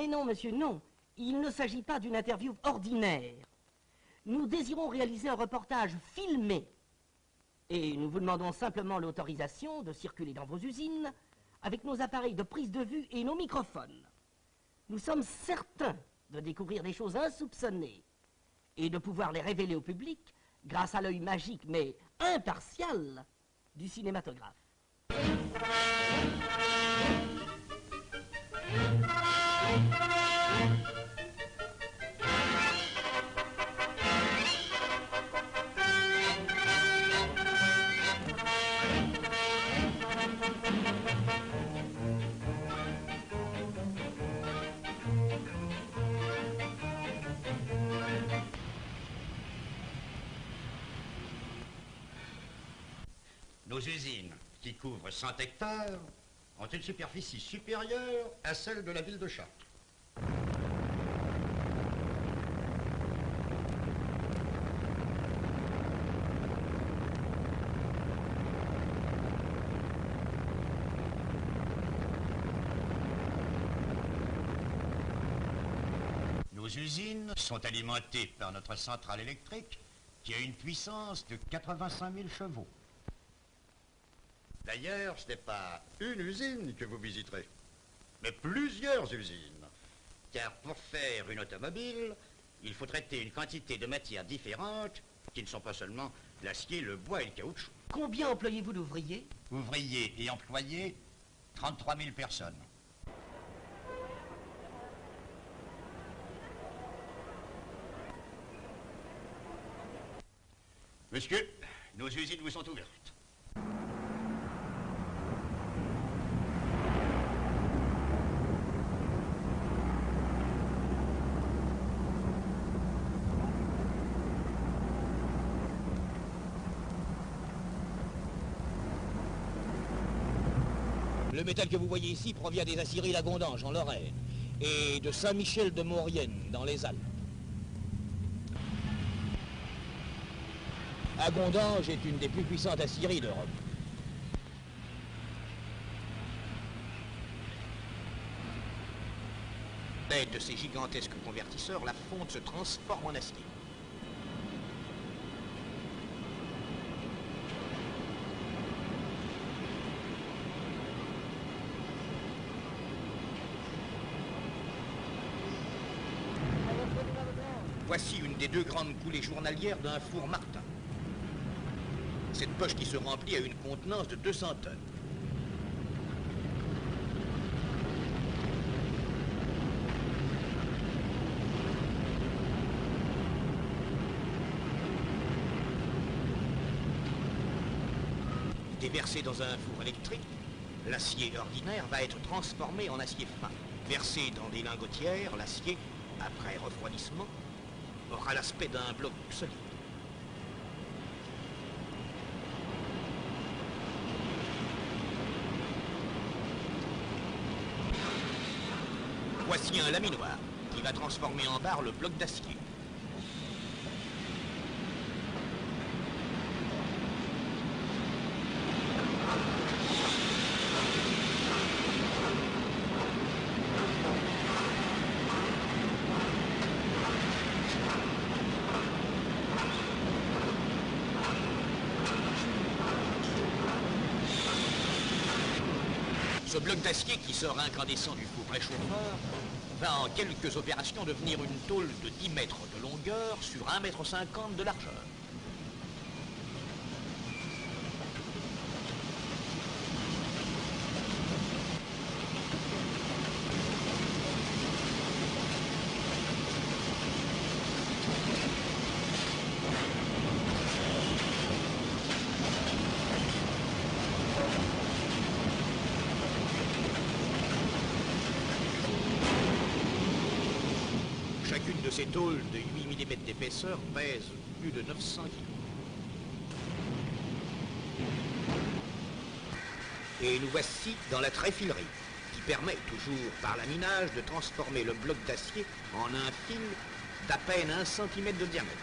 Mais non, monsieur, non. Il ne s'agit pas d'une interview ordinaire. Nous désirons réaliser un reportage filmé. Et nous vous demandons simplement l'autorisation de circuler dans vos usines avec nos appareils de prise de vue et nos microphones. Nous sommes certains de découvrir des choses insoupçonnées et de pouvoir les révéler au public grâce à l'œil magique mais impartial du cinématographe. Nos usines, qui couvrent 100 hectares, ont une superficie supérieure à celle de la ville de Chartres. Nos usines sont alimentées par notre centrale électrique qui a une puissance de 85 000 chevaux. D'ailleurs, ce n'est pas une usine que vous visiterez, mais plusieurs usines. Car pour faire une automobile, il faut traiter une quantité de matières différentes qui ne sont pas seulement l'acier, le bois et le caoutchouc. Combien employez-vous d'ouvriers? Ouvriers et employés, 33 000 personnes. Monsieur, nos usines vous sont ouvertes. Le métal que vous voyez ici provient des aciéries Lagondange en Lorraine et de Saint-Michel-de-Maurienne dans les Alpes. Agondange est une des plus puissantes aciéries d'Europe. À l'aide de ces gigantesques convertisseurs, la fonte se transforme en acier. Voici une des deux grandes coulées journalières d'un four Martin. Cette poche qui se remplit a une contenance de 200 tonnes. Déversé dans un four électrique, l'acier ordinaire va être transformé en acier fin. Versé dans des lingotières, l'acier, après refroidissement, aura l'aspect d'un bloc solide. Voici un laminoir qui va transformer en barre le bloc d'acier. Ce bloc d'acier qui sort incandescent du four réchauffeur va en quelques opérations devenir une tôle de 10 mètres de longueur sur 1,50 m de largeur. Chacune de ces tôles de 8 mm d'épaisseur pèse plus de 900 kg. Et nous voici dans la tréfilerie, qui permet, toujours par laminage, de transformer le bloc d'acier en un fil d'à peine 1 cm de diamètre.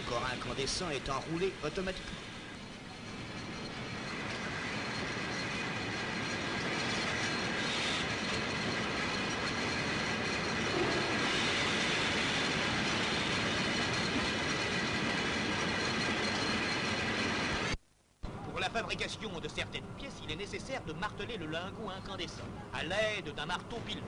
corps incandescent est enroulé automatiquement. Pour la fabrication de certaines pièces, il est nécessaire de marteler le lingot incandescent à l'aide d'un marteau pilon.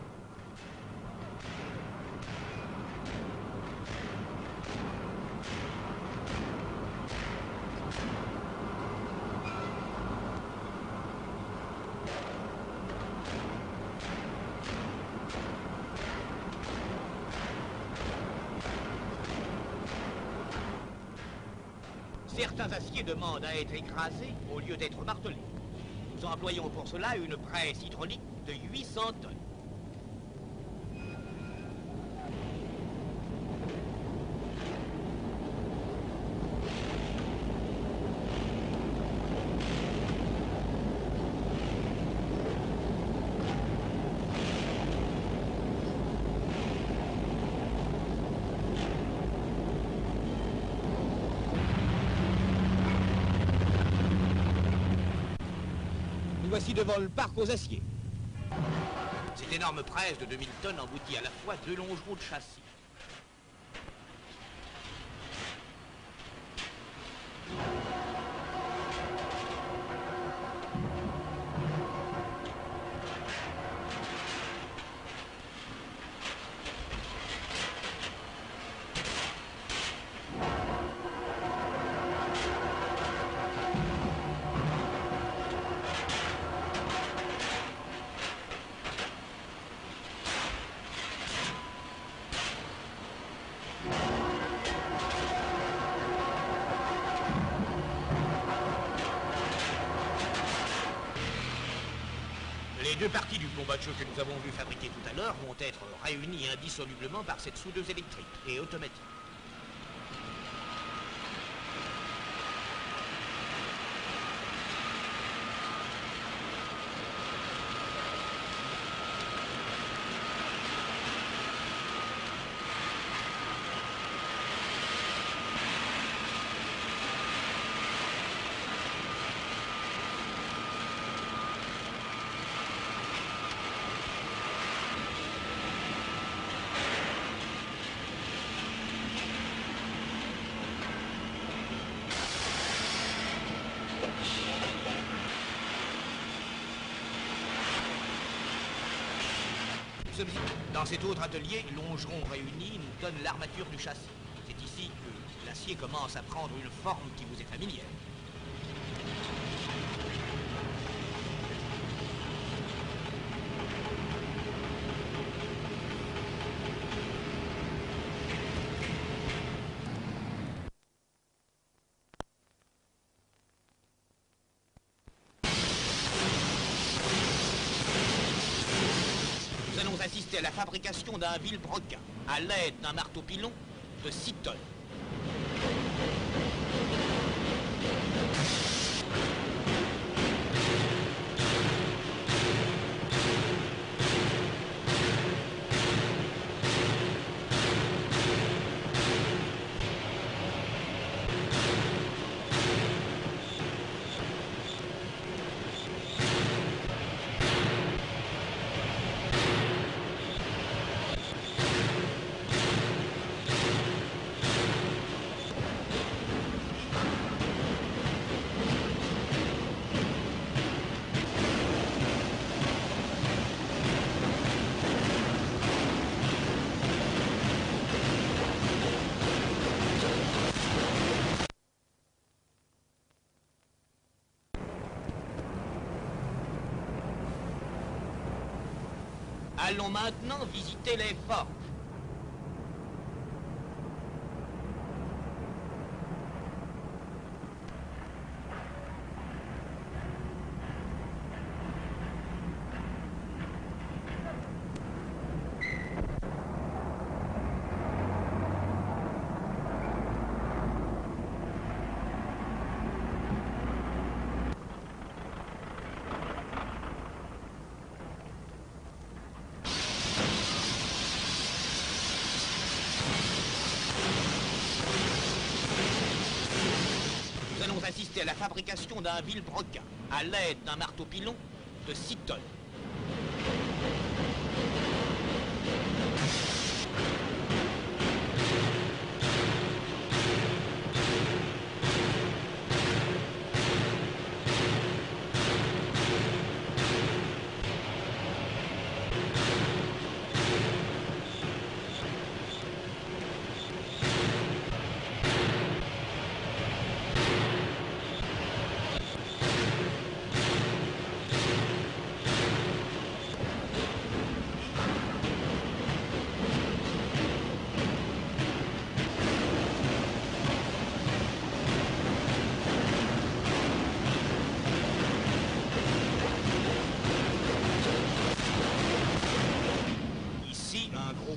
Certains aciers demandent à être écrasés au lieu d'être martelés. Nous employons pour cela une presse hydraulique de 800 tonnes. Voici devant le parc aux aciers. Cette énorme presse de 2000 tonnes emboutit à la fois 2 longerons de châssis. Les deux parties du bombacho que nous avons vu fabriquer tout à l'heure vont être réunies indissolublement par cette soudeuse électrique et automatique. Dans cet autre atelier, longerons réunis nous donne l'armature du châssis. C'est ici que l'acier commence à prendre une forme qui vous est familière. Assister à la fabrication d'un vilebrequin à l'aide d'un marteau pilon de 6 tonnes. Allons maintenant visiter les forges. assister à la fabrication d'un vilebrequin à l'aide d'un marteau-pilon de 6 tonnes.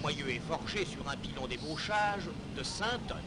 Moyeu est forgé sur un pilon d'ébauchage de 5 tonnes.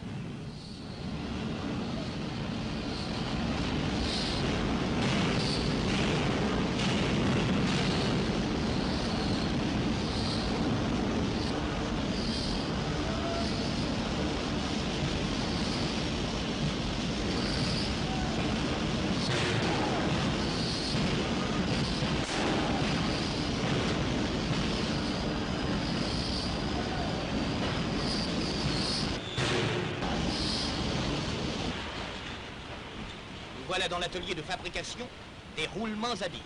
Voilà dans l'atelier de fabrication des roulements à billes.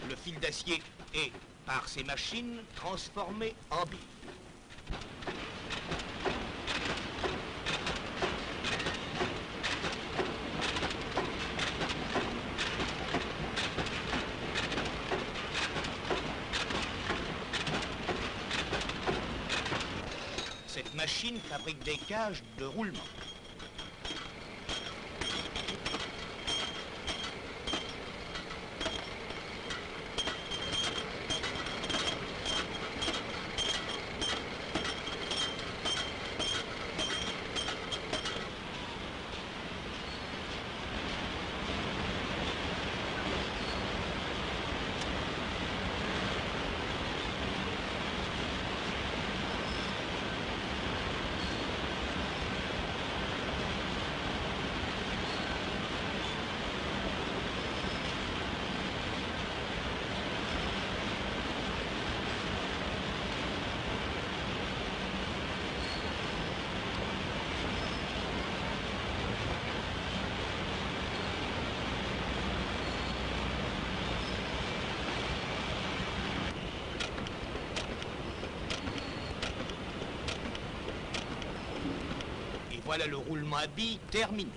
Le fil d'acier est, par ces machines, transformé en billes. Cette machine fabrique des cages de roulement. Voilà le roulement à billes terminé.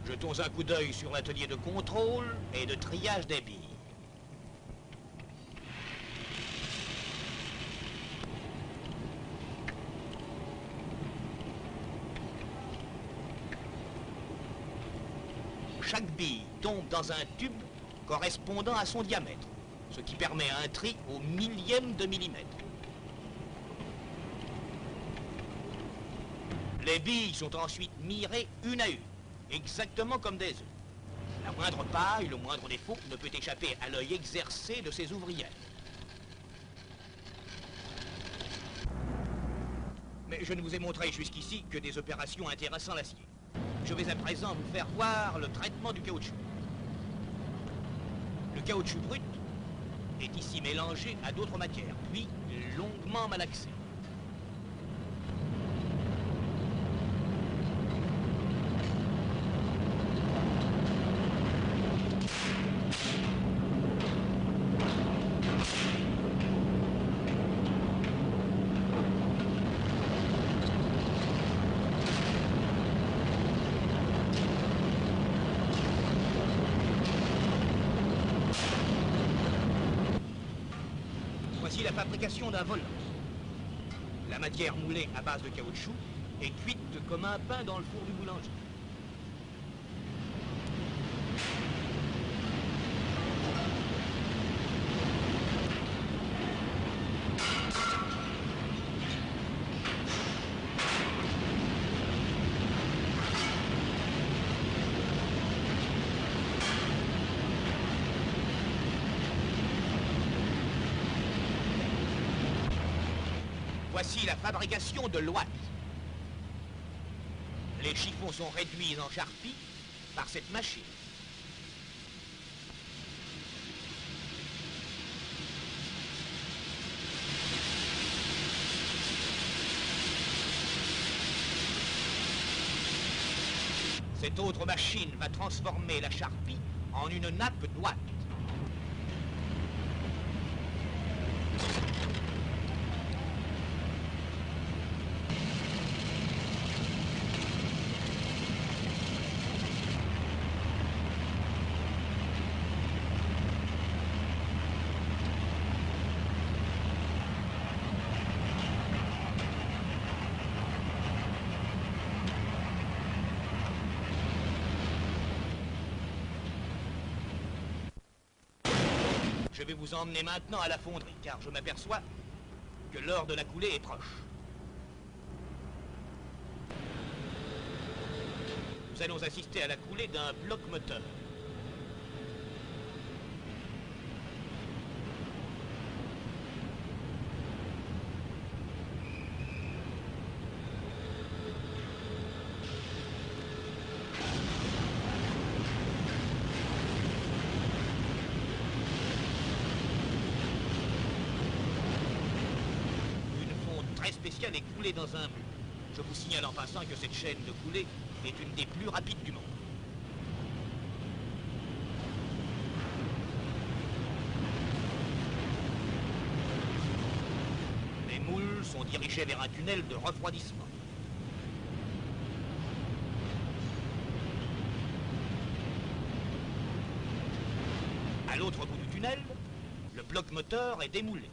Jetons un coup d'œil sur l'atelier de contrôle et de triage des billes. Chaque bille tombe dans un tube correspondant à son diamètre, ce qui permet un tri au millième de millimètre. Les billes sont ensuite mirées une à une, exactement comme des œufs. La moindre paille, le moindre défaut ne peut échapper à l'œil exercé de ces ouvrières. Mais je ne vous ai montré jusqu'ici que des opérations intéressant l'acier. Je vais à présent vous faire voir le traitement du caoutchouc. Le caoutchouc brut est ici mélangé à d'autres matières, puis longuement malaxé. Voici la fabrication d'un volant. La matière moulée à base de caoutchouc est cuite comme un pain dans le four du boulanger. Voici la fabrication de l'ouate. Les chiffons sont réduits en charpie par cette machine. Cette autre machine va transformer la charpie en une nappe d'ouate. Je vais vous emmener maintenant à la fonderie, car je m'aperçois que l'heure de la coulée est proche. Nous allons assister à la coulée d'un bloc moteur. Spéciale est coulée dans un moule. Je vous signale en passant que cette chaîne de coulée est une des plus rapides du monde. Les moules sont dirigés vers un tunnel de refroidissement. À l'autre bout du tunnel, le bloc moteur est démoulé.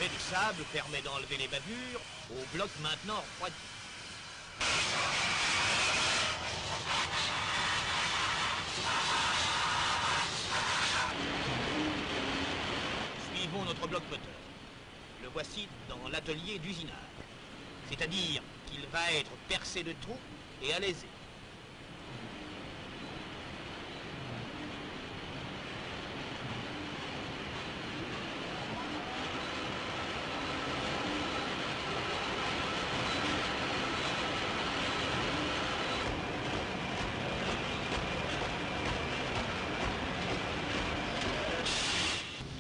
Le jet du sable permet d'enlever les bavures au bloc maintenant refroidi. Suivons notre bloc moteur. Le voici dans l'atelier d'usinage. C'est-à-dire qu'il va être percé de trous et alésé.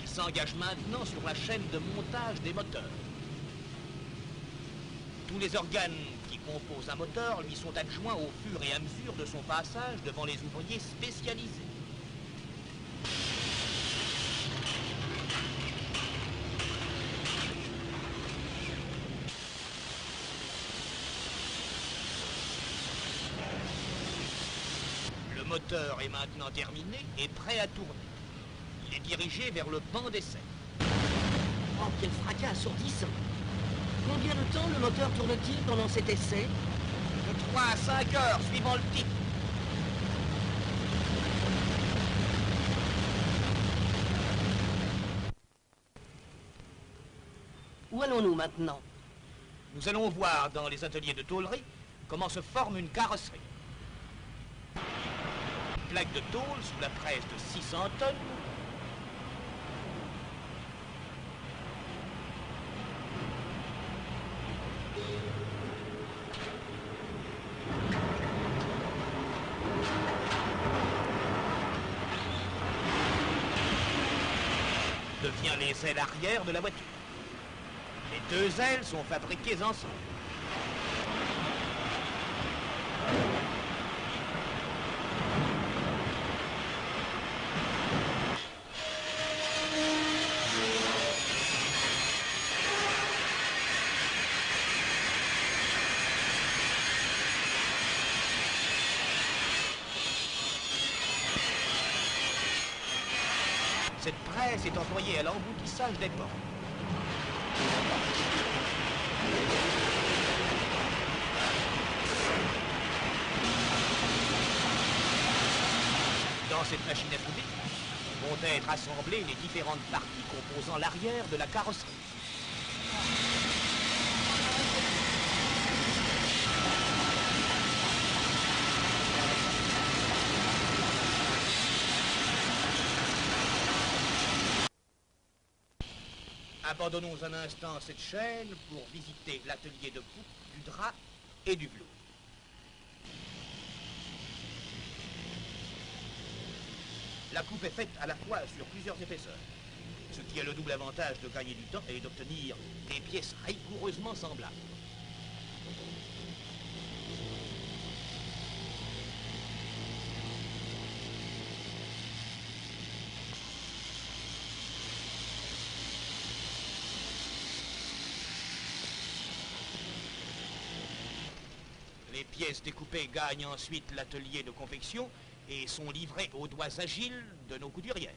S'engage maintenant sur la chaîne de montage des moteurs. Tous les organes qui composent un moteur lui sont adjoints au fur et à mesure de son passage devant les ouvriers spécialisés. Le moteur est maintenant terminé et prêt à tourner. Il est dirigé vers le banc d'essai. Oh, quel fracas assourdissant! Combien de temps le moteur tourne-t-il pendant cet essai? De 3 à 5 heures, suivant le type. Où allons-nous maintenant? Nous allons voir dans les ateliers de tôlerie comment se forme une carrosserie. Une plaque de tôle sous la presse de 600 tonnes. Devient les ailes arrière de la voiture. Les deux ailes sont fabriquées ensemble. Cette presse est employée à l'emboutissage des portes. cette machine à souder vont être assemblées les différentes parties composant l'arrière de la carrosserie. Abandonnons un instant cette chaîne pour visiter l'atelier de coupe du drap et du velours. La coupe est faite à la fois sur plusieurs épaisseurs, ce qui a le double avantage de gagner du temps et d'obtenir des pièces rigoureusement semblables. Les pièces découpées gagnent ensuite l'atelier de confection et sont livrées aux doigts agiles de nos couturières.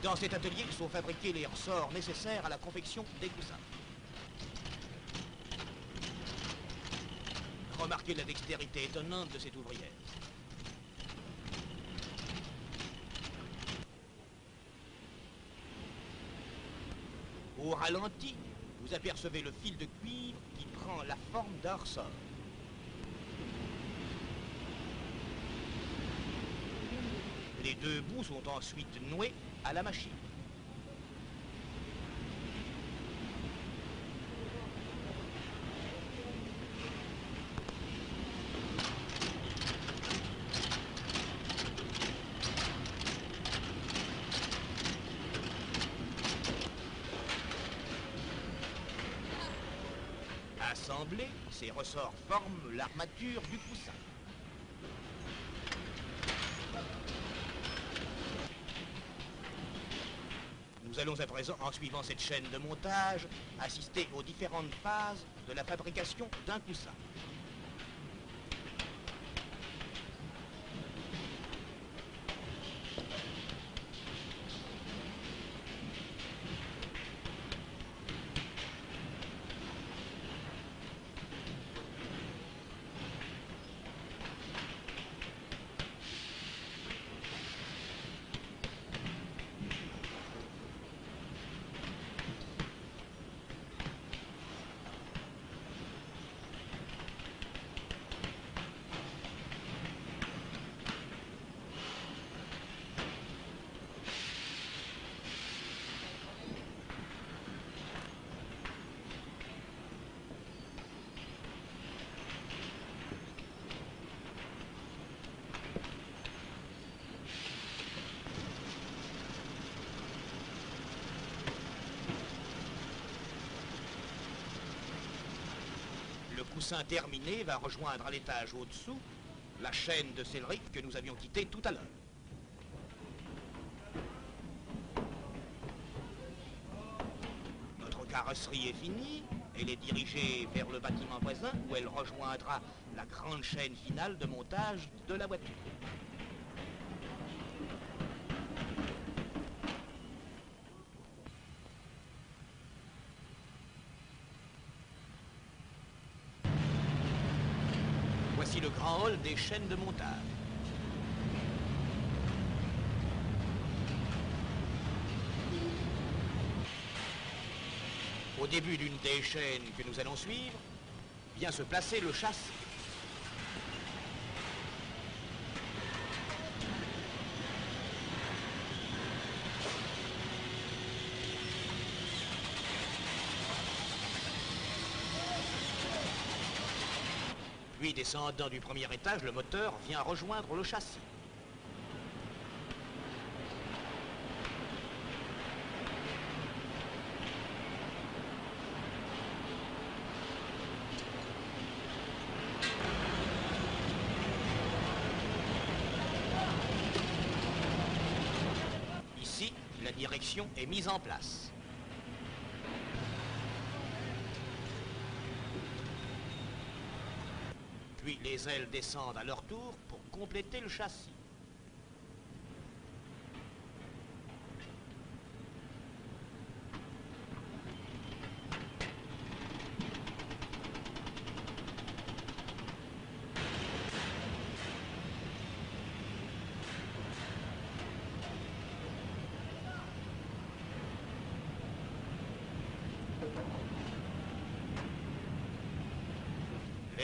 Dans cet atelier sont fabriqués les ressorts nécessaires à la confection des coussins. Remarquez la dextérité étonnante de cette ouvrière. Au ralenti, vous apercevez le fil de cuivre qui prend la forme d'un ressort. Les deux bouts sont ensuite noués à la machine. Assemblés, ces ressorts forment l'armature du coussin. Nous allons à présent, en suivant cette chaîne de montage, assister aux différentes phases de la fabrication d'un coussin. Le coussin terminé va rejoindre à l'étage au-dessous la chaîne de sellerie que nous avions quittée tout à l'heure. Notre carrosserie est finie, elle est dirigée vers le bâtiment voisin où elle rejoindra la grande chaîne finale de montage de la voiture. Voici le grand hall des chaînes de montage. Au début d'une des chaînes que nous allons suivre, vient se placer le châssis. Puis, descendant du premier étage, le moteur vient rejoindre le châssis. Ici, la direction est mise en place. Puis les ailes descendent à leur tour pour compléter le châssis.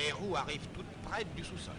Les roues arrivent toutes près du sous-sol.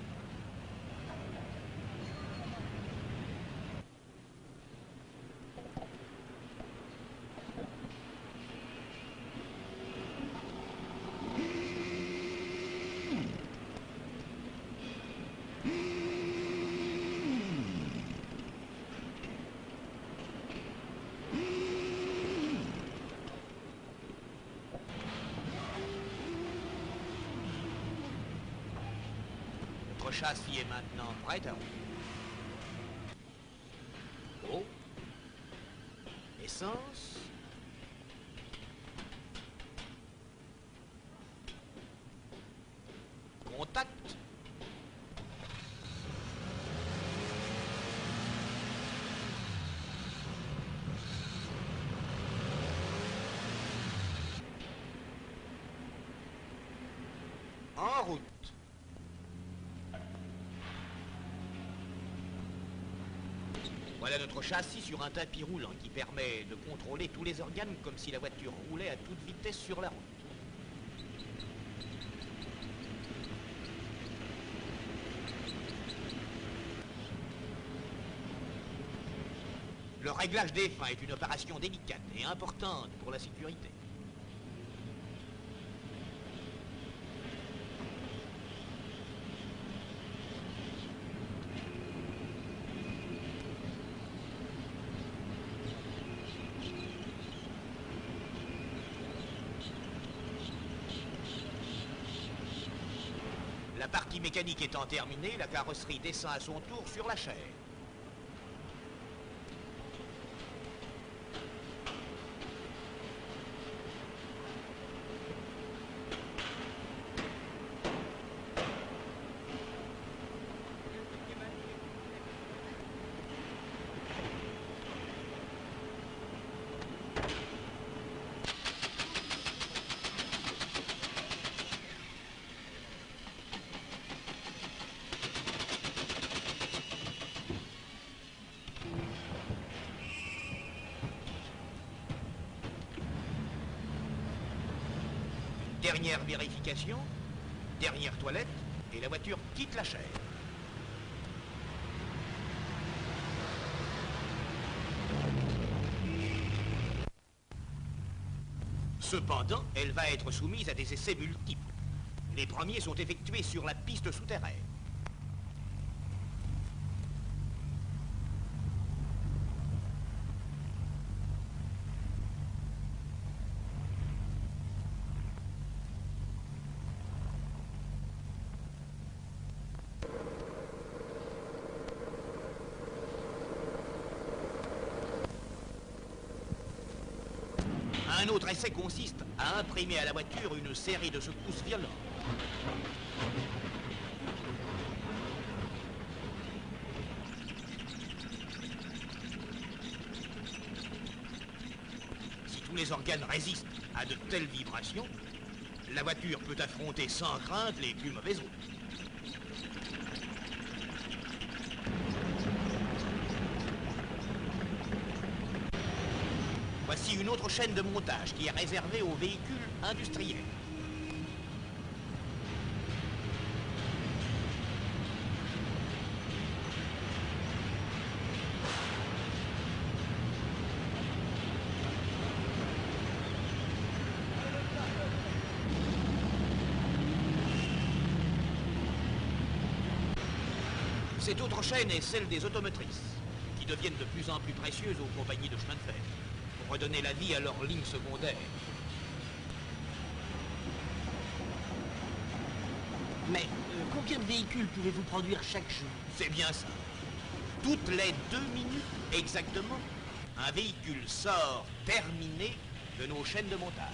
Notre châssis est maintenant prêt à rouler. Eau. Essence. Contact. En route. Voilà notre châssis sur un tapis roulant qui permet de contrôler tous les organes comme si la voiture roulait à toute vitesse sur la route. Le réglage des freins est une opération délicate et importante pour la sécurité. La partie mécanique étant terminée, la carrosserie descend à son tour sur la chaire. Dernière vérification, dernière toilette, et la voiture quitte la chaire. Cependant, elle va être soumise à des essais multiples. Les premiers sont effectués sur la piste souterraine. Un autre essai consiste à imprimer à la voiture une série de secousses violentes. Si tous les organes résistent à de telles vibrations, la voiture peut affronter sans crainte les plus mauvaises routes. Voici une autre chaîne de montage qui est réservée aux véhicules industriels. Cette autre chaîne est celle des automotrices, qui deviennent de plus en plus précieuses aux compagnies de chemin de fer, pour redonner la vie à leurs lignes secondaires. Mais combien de véhicules pouvez-vous produire chaque jour? C'est bien ça. Toutes les 2 minutes exactement, un véhicule sort terminé de nos chaînes de montage.